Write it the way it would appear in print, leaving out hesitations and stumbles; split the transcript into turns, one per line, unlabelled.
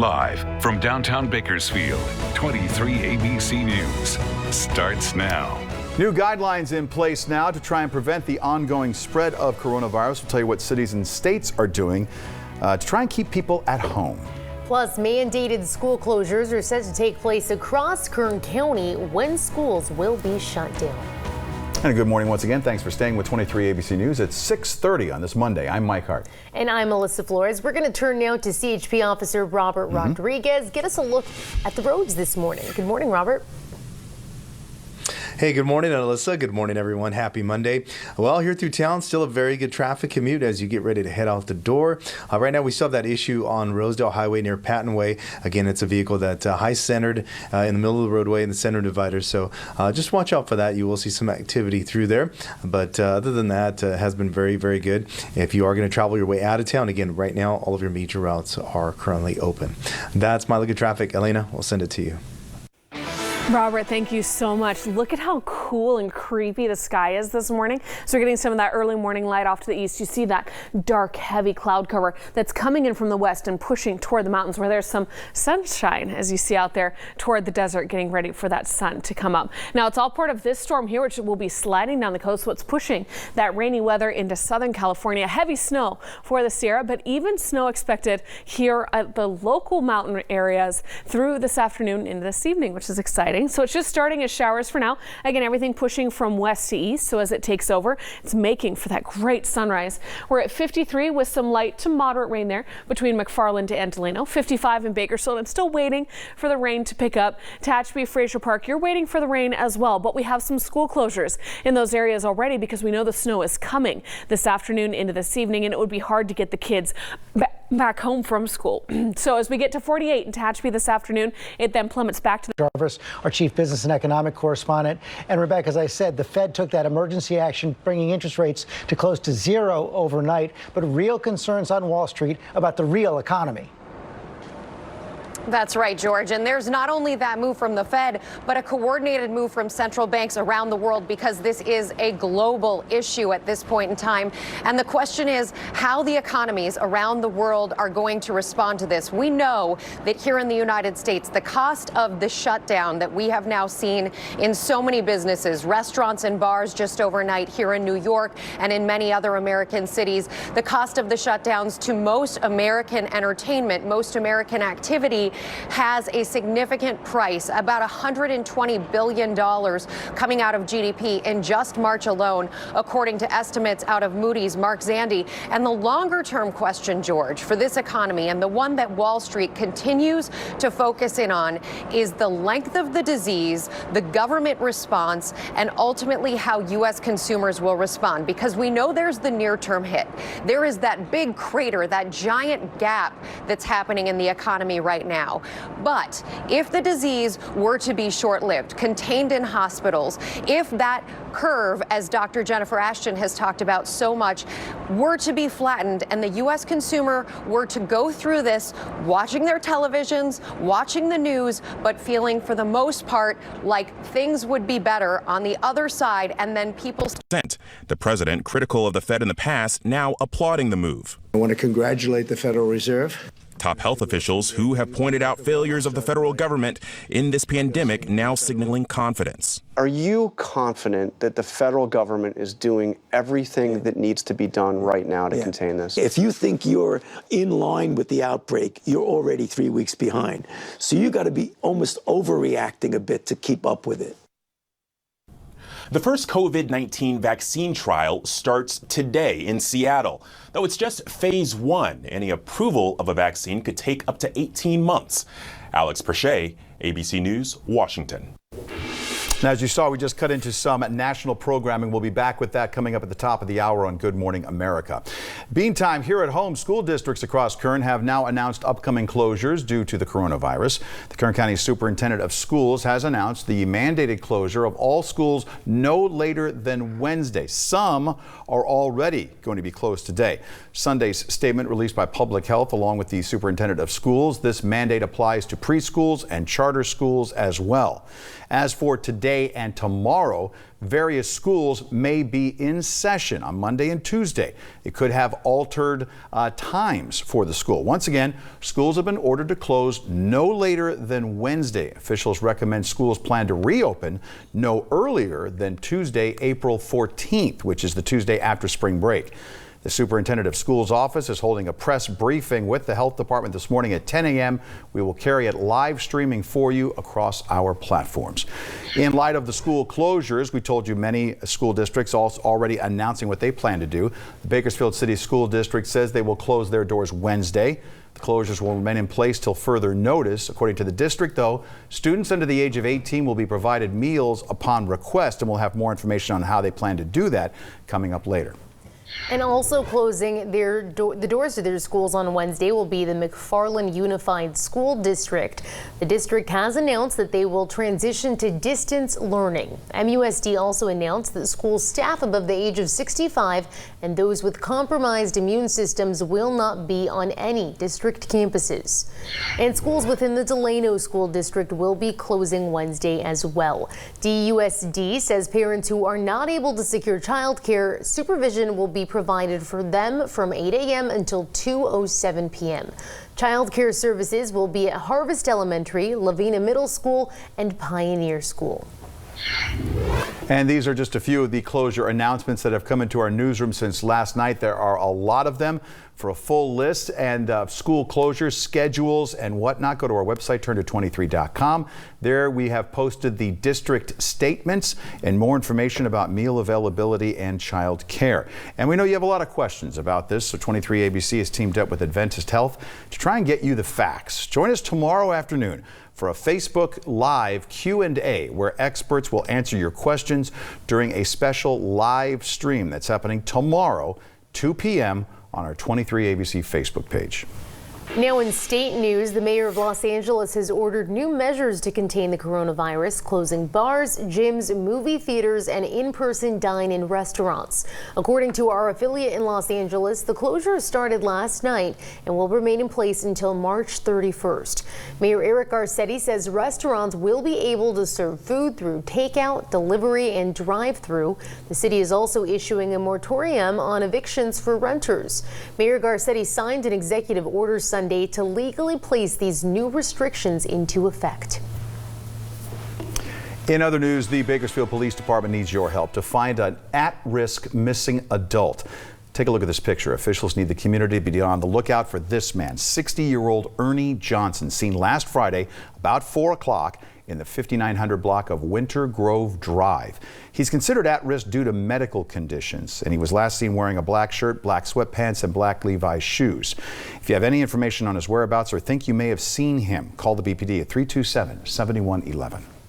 Live from downtown Bakersfield, 23 ABC News starts now.
New guidelines in place now to try and prevent the ongoing spread of coronavirus. We'll tell you what cities and states are doing to try and keep people at home.
Plus, mandated school closures are set to take place across Kern County when schools will be shut down.
And a good morning once again. Thanks for staying with 23 ABC News. It's 6:30 on this Monday. I'm Mike Hart.
And I'm Melissa Flores. We're going to turn now to CHP Officer Robert Rodriguez. Get us a look at the roads this morning. Good morning, Robert.
Hey, good morning, Alyssa. Good morning, everyone. Happy Monday. Well, here through town, still a very good traffic commute as you get ready to head out the door. Right now, we still have that issue on Rosedale Highway near Patton Way. Again, it's a vehicle that high-centered in the middle of the roadway in the center divider. So just watch out for that. You will see some activity through there. But other than that, has been very, very good. If you are going to travel your way out of town, again, right now, all of your major routes are currently open. That's my look at traffic. Elena, we'll send it to you.
Robert, thank you so much. Look at how cool and creepy the sky is this morning. So we're getting some of that early morning light off to the east. You see that dark, heavy cloud cover that's coming in from the west and pushing toward the mountains where there's some sunshine, as you see out there toward the desert, getting ready for that sun to come up. Now, it's all part of this storm here, which will be sliding down the coast. What's pushing that rainy weather into Southern California. Heavy snow for the Sierra, but even snow expected here at the local mountain areas through this afternoon into this evening, which is exciting. So it's just starting as showers for now. Again, everything pushing from west to east. So as it takes over, it's making for that great sunrise. We're at 53 with some light to moderate rain there between McFarland and Delano. 55 in Bakersfield. And still waiting for the rain to pick up. Tehachapi, Fraser Park, you're waiting for the rain as well. But we have some school closures in those areas already because we know the snow is coming this afternoon into this evening, and it would be hard to get the kids back home from school. So as we get to 48 in Tehachapi this afternoon, it then plummets back to the
Jarvis, our chief business and economic correspondent. And Rebecca, as I said, the Fed took that emergency action, bringing interest rates to close to zero overnight, but real concerns on Wall Street about the real economy.
That's right, George. And there's not only that move from the Fed, but a coordinated move from central banks around the world, because this is a global issue at this point in time. And the question is how the economies around the world are going to respond to this. We know that here in the United States, the cost of the shutdown that we have now seen in so many businesses, restaurants and bars just overnight here in New York and in many other American cities, the cost of the shutdowns to most American entertainment, most American activity has a significant price, about $120 billion coming out of GDP in just March alone, according to estimates out of Moody's Mark Zandi. And the longer term question, George, for this economy, and the one that Wall Street continues to focus in on, is the length of the disease, the government response, and ultimately how U.S. consumers will respond. Because we know there's the near term hit. There is that big crater, that giant gap that's happening in the economy right now. But if the disease were to be short-lived, contained in hospitals, if that curve, as Dr. Jennifer Ashton has talked about so much, were to be flattened, and the U.S. consumer were to go through this watching their televisions, watching the news, but feeling for the most part like things would be better on the other side, and then people...
The president, critical of the Fed in the past, now applauding the move.
I want to congratulate the Federal Reserve.
Top health officials who have pointed out failures of the federal government in this pandemic now signaling confidence.
Are you confident that the federal government is doing everything that needs to be done right now to contain this?
If you think you're in line with the outbreak, you're already 3 weeks behind. So you got to be almost overreacting a bit to keep up with it.
The first COVID-19 vaccine trial starts today in Seattle. Though it's just phase 1, any approval of a vaccine could take up to 18 months. Alex Perche, ABC News, Washington.
Now, as you saw, we just cut into some national programming. We'll be back with that coming up at the top of the hour on Good Morning America. Meantime, here at home, school districts across Kern have now announced upcoming closures due to the coronavirus. The Kern County Superintendent of Schools has announced the mandated closure of all schools no later than Wednesday. Some are already going to be closed today. Sunday's statement released by Public Health along with the Superintendent of Schools. This mandate applies to preschools and charter schools as well. As for today, today and tomorrow, various schools may be in session on Monday and Tuesday. It could have altered times for the school. Once again, schools have been ordered to close no later than Wednesday. Officials recommend schools plan to reopen no earlier than Tuesday, April 14th, which is the Tuesday after spring break. The superintendent of schools office is holding a press briefing with the health department this morning at 10 a.m. We will carry it live streaming for you across our platforms. In light of the school closures, we told you many school districts also already announcing what they plan to do. The Bakersfield City School District says they will close their doors Wednesday. The closures will remain in place till further notice. According to the district, though, students under the age of 18 will be provided meals upon request, and we'll have more information on how they plan to do that coming up later.
And also closing the doors to their schools on Wednesday will be the McFarland Unified School District. The district has announced that they will transition to distance learning. MUSD also announced that school staff above the age of 65 and those with compromised immune systems will not be on any district campuses. And schools within the Delano School District will be closing Wednesday as well. DUSD says parents who are not able to secure childcare, supervision will be provided for them from 8 a.m. until 2:07 p.m. Child care services will be at Harvest Elementary, Lavina Middle School, and Pioneer School.
And these are just a few of the closure announcements that have come into our newsroom since last night. There are a lot of them. For a full list and school closures, schedules, and whatnot, go to our website, turn23.com. There we have posted the district statements and more information about meal availability and child care. And we know you have a lot of questions about this, so 23 ABC has teamed up with Adventist Health to try and get you the facts. Join us tomorrow afternoon for a Facebook Live Q&A where experts will answer your questions during a special live stream that's happening tomorrow, 2 p.m. on our 23 ABC Facebook page.
Now in state news, the mayor of Los Angeles has ordered new measures to contain the coronavirus, closing bars, gyms, movie theaters, and in-person dine-in restaurants. According to our affiliate in Los Angeles, the closure started last night and will remain in place until March 31st. Mayor Eric Garcetti says restaurants will be able to serve food through takeout, delivery, and drive-through. The city is also issuing a moratorium on evictions for renters. Mayor Garcetti signed an executive order Sunday to legally place these new restrictions into effect.
In other news, the Bakersfield Police Department needs your help to find an at-risk missing adult. Take a look at this picture. Officials need the community to be on the lookout for this man, 60-year-old Ernie Johnson, seen last Friday about 4 o'clock in the 5900 block of Winter Grove Drive. He's considered at risk due to medical conditions, and he was last seen wearing a black shirt, black sweatpants, and black Levi's shoes. If you have any information on his whereabouts or think you may have seen him, call the BPD at 327-7111.